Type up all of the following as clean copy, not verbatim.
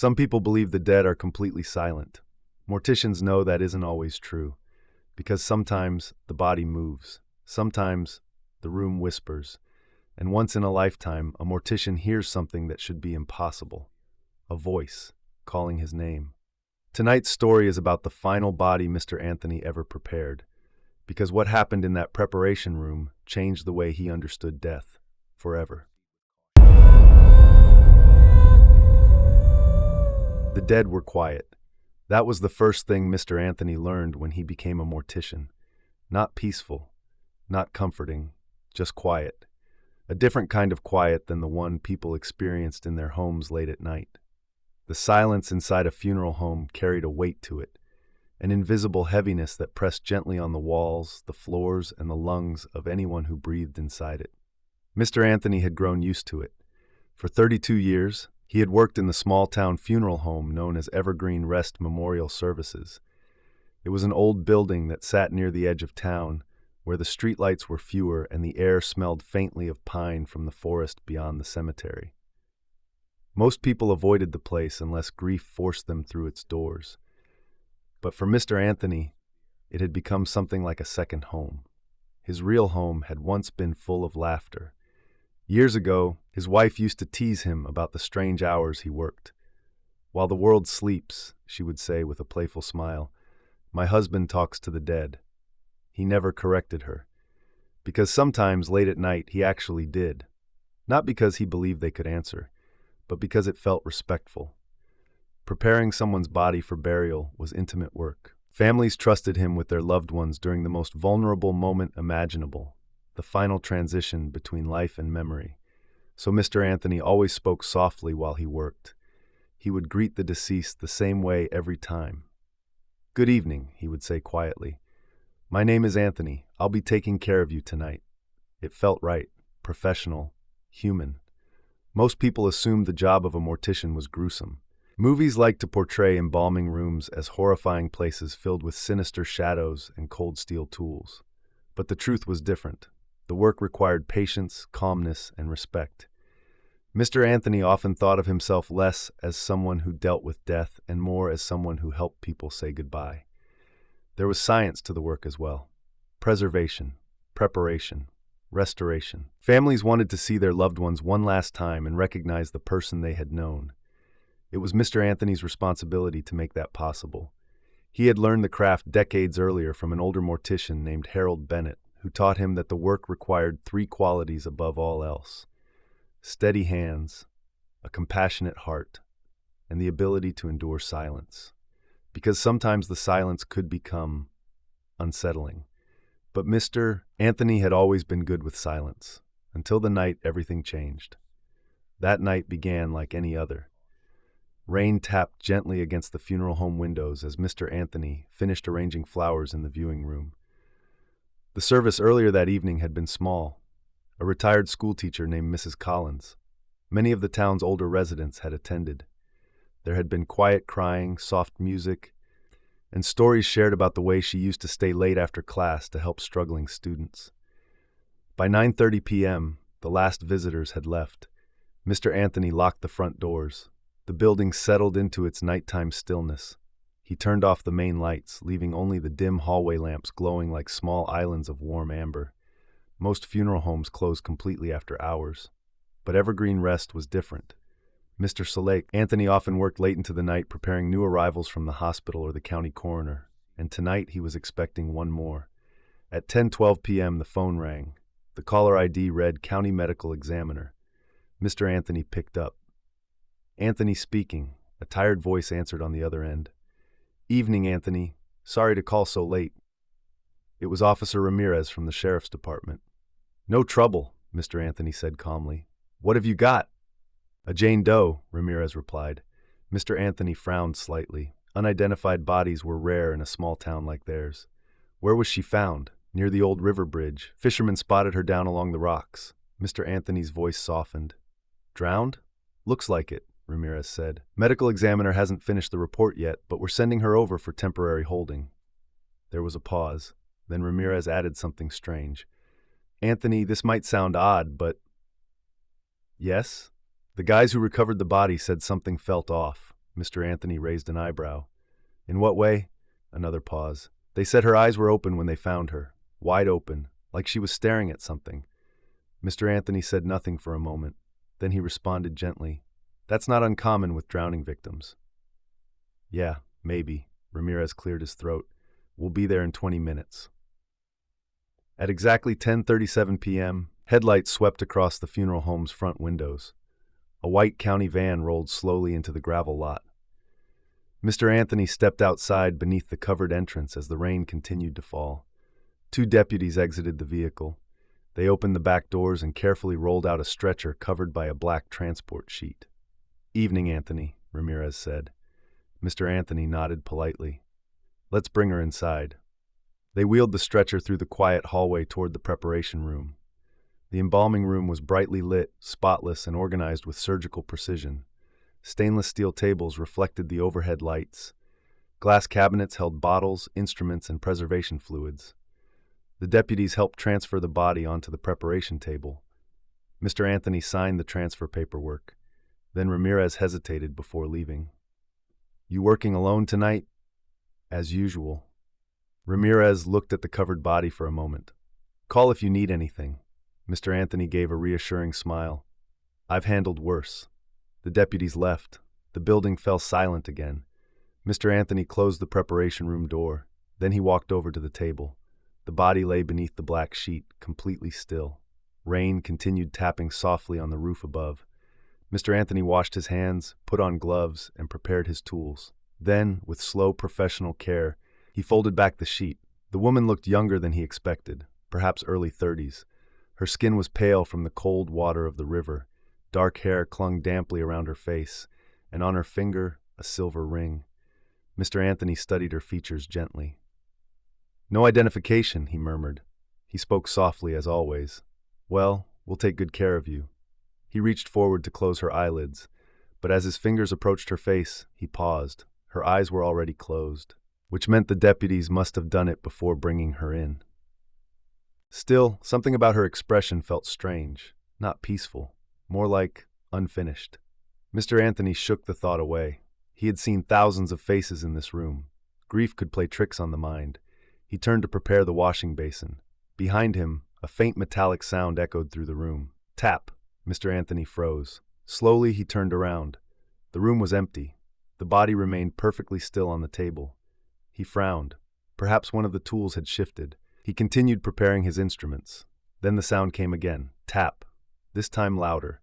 Some people believe the dead are completely silent. Morticians know that isn't always true, because sometimes the body moves, sometimes the room whispers, and once in a lifetime, a mortician hears something that should be impossible, a voice calling his name. Tonight's story is about the final body Mr. Anthony ever prepared, because what happened in that preparation room changed the way he understood death forever. The dead were quiet. That was the first thing Mr. Anthony learned when he became a mortician. Not peaceful, not comforting, just quiet. A different kind of quiet than the one people experienced in their homes late at night. The silence inside a funeral home carried a weight to it, an invisible heaviness that pressed gently on the walls, the floors, and the lungs of anyone who breathed inside it. Mr. Anthony had grown used to it. For 32 years, he had worked in the small-town funeral home known as Evergreen Rest Memorial Services. It was an old building that sat near the edge of town, where the streetlights were fewer and the air smelled faintly of pine from the forest beyond the cemetery. Most people avoided the place unless grief forced them through its doors. But for Mr. Anthony, it had become something like a second home. His real home had once been full of laughter. Years ago, his wife used to tease him about the strange hours he worked. "While the world sleeps," she would say with a playful smile, "my husband talks to the dead." He never corrected her, because sometimes late at night he actually did. Not because he believed they could answer, but because it felt respectful. Preparing someone's body for burial was intimate work. Families trusted him with their loved ones during the most vulnerable moment imaginable, the final transition between life and memory. So Mr. Anthony always spoke softly while he worked. He would greet the deceased the same way every time. "Good evening," he would say quietly. "My name is Anthony. I'll be taking care of you tonight." It felt right, professional, human. Most people assumed the job of a mortician was gruesome. Movies like to portray embalming rooms as horrifying places filled with sinister shadows and cold steel tools. But the truth was different. The work required patience, calmness, and respect. Mr. Anthony often thought of himself less as someone who dealt with death and more as someone who helped people say goodbye. There was science to the work as well. Preservation, preparation, restoration. Families wanted to see their loved ones one last time and recognize the person they had known. It was Mr. Anthony's responsibility to make that possible. He had learned the craft decades earlier from an older mortician named Harold Bennett, who taught him that the work required three qualities above all else: steady hands, a compassionate heart, and the ability to endure silence. Because sometimes the silence could become unsettling. But Mr. Anthony had always been good with silence, until the night everything changed. That night began like any other. Rain tapped gently against the funeral home windows as Mr. Anthony finished arranging flowers in the viewing room. The service earlier that evening had been small. A retired schoolteacher named Mrs. Collins. Many of the town's older residents had attended. There had been quiet crying, soft music, and stories shared about the way she used to stay late after class to help struggling students. By 9:30 p.m., the last visitors had left. Mr. Anthony locked the front doors. The building settled into its nighttime stillness. He turned off the main lights, leaving only the dim hallway lamps glowing like small islands of warm amber. Most funeral homes closed completely after hours, but Evergreen Rest was different. Mr. Salake, Anthony often worked late into the night preparing new arrivals from the hospital or the county coroner, and tonight he was expecting one more. At 10:12 p.m. the phone rang. The caller ID read County Medical Examiner. Mr. Anthony picked up. "Anthony speaking," a tired voice answered on the other end. "Evening, Anthony. Sorry to call so late." It was Officer Ramirez from the Sheriff's Department. "No trouble," Mr. Anthony said calmly. "What have you got?" "A Jane Doe," Ramirez replied. Mr. Anthony frowned slightly. Unidentified bodies were rare in a small town like theirs. "Where was she found?" "Near the old river bridge. Fishermen spotted her down along the rocks." Mr. Anthony's voice softened. "Drowned?" "Looks like it," Ramirez said. "Medical examiner hasn't finished the report yet, but we're sending her over for temporary holding." There was a pause. Then Ramirez added something strange. "Anthony, this might sound odd, but—" "Yes?" "The guys who recovered the body said something felt off. Mr. Anthony raised an eyebrow. In what way? Another pause. They said her eyes were open when they found her, wide open, like she was staring at something. Mr. Anthony said nothing for a moment. Then he responded gently. That's not uncommon with drowning victims. Yeah, maybe. Ramirez cleared his throat. We'll be there in 20 minutes. At exactly 10:37 p.m., headlights swept across the funeral home's front windows. A white county van rolled slowly into the gravel lot. Mr. Anthony stepped outside beneath the covered entrance as the rain continued to fall. Two deputies exited the vehicle. They opened the back doors and carefully rolled out a stretcher covered by a black transport sheet. Evening, Anthony, Ramirez said. Mr. Anthony nodded politely. Let's bring her inside. They wheeled the stretcher through the quiet hallway toward the preparation room. The embalming room was brightly lit, spotless, and organized with surgical precision. Stainless steel tables reflected the overhead lights. Glass cabinets held bottles, instruments, and preservation fluids. The deputies helped transfer the body onto the preparation table. Mr. Anthony signed the transfer paperwork. Then Ramirez hesitated before leaving. You working alone tonight? As usual. Ramirez looked at the covered body for a moment. Call if you need anything. Mr. Anthony gave a reassuring smile. I've handled worse. The deputies left. The building fell silent again. Mr. Anthony closed the preparation room door. Then he walked over to the table. The body lay beneath the black sheet, completely still. Rain continued tapping softly on the roof above. Mr. Anthony washed his hands, put on gloves, and prepared his tools. Then, with slow professional care, he folded back the sheet. The woman looked younger than he expected, perhaps early 30s. Her skin was pale from the cold water of the river. Dark hair clung damply around her face, and on her finger, a silver ring. Mr. Anthony studied her features gently. No identification, he murmured. He spoke softly as always. Well, we'll take good care of you. He reached forward to close her eyelids, but as his fingers approached her face, he paused. Her eyes were already closed, which meant the deputies must have done it before bringing her in. Still, something about her expression felt strange, not peaceful, more like unfinished. Mr. Anthony shook the thought away. He had seen thousands of faces in this room. Grief could play tricks on the mind. He turned to prepare the washing basin. Behind him, a faint metallic sound echoed through the room. Tap! Mr. Anthony froze. Slowly, he turned around. The room was empty. The body remained perfectly still on the table. He frowned. Perhaps one of the tools had shifted. He continued preparing his instruments. Then the sound came again. Tap! This time louder.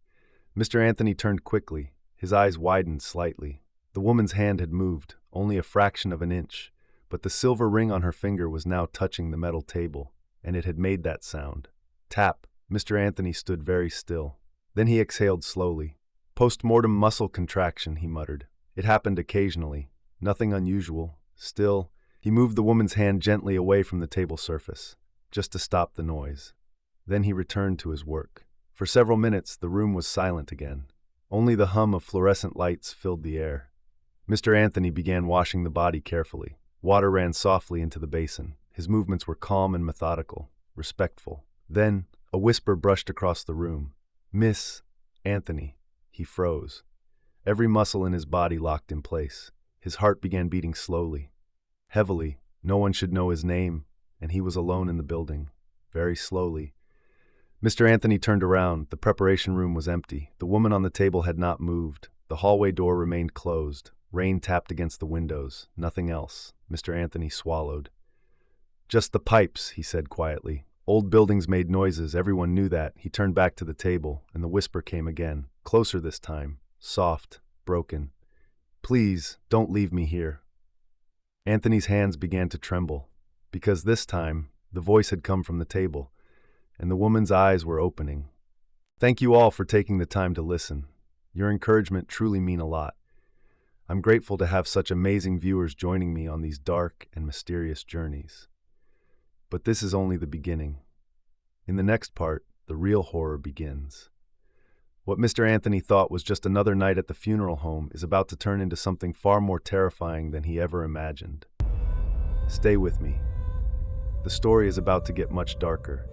Mr. Anthony turned quickly. His eyes widened slightly. The woman's hand had moved, only a fraction of an inch, but the silver ring on her finger was now touching the metal table, and it had made that sound. Tap! Mr. Anthony stood very still. Then he exhaled slowly. Post-mortem muscle contraction, he muttered. It happened occasionally. Nothing unusual. Still, he moved the woman's hand gently away from the table surface, just to stop the noise. Then he returned to his work. For several minutes, the room was silent again. Only the hum of fluorescent lights filled the air. Mr. Anthony began washing the body carefully. Water ran softly into the basin. His movements were calm and methodical, respectful. Then, a whisper brushed across the room. Miss Anthony. He froze. Every muscle in his body locked in place. His heart began beating slowly. Heavily, no one should know his name, and he was alone in the building. Very slowly. Mr. Anthony turned around. The preparation room was empty. The woman on the table had not moved. The hallway door remained closed. Rain tapped against the windows. Nothing else. Mr. Anthony swallowed. Just the pipes, he said quietly. Old buildings made noises. Everyone knew that. He turned back to the table, and the whisper came again. Closer this time. Soft. Broken. Please, don't leave me here. Anthony's hands began to tremble, because this time, the voice had come from the table, and the woman's eyes were opening. Thank you all for taking the time to listen. Your encouragement truly mean a lot. I'm grateful to have such amazing viewers joining me on these dark and mysterious journeys. But this is only the beginning. In the next part, the real horror begins. What Mr. Anthony thought was just another night at the funeral home is about to turn into something far more terrifying than he ever imagined. Stay with me. The story is about to get much darker.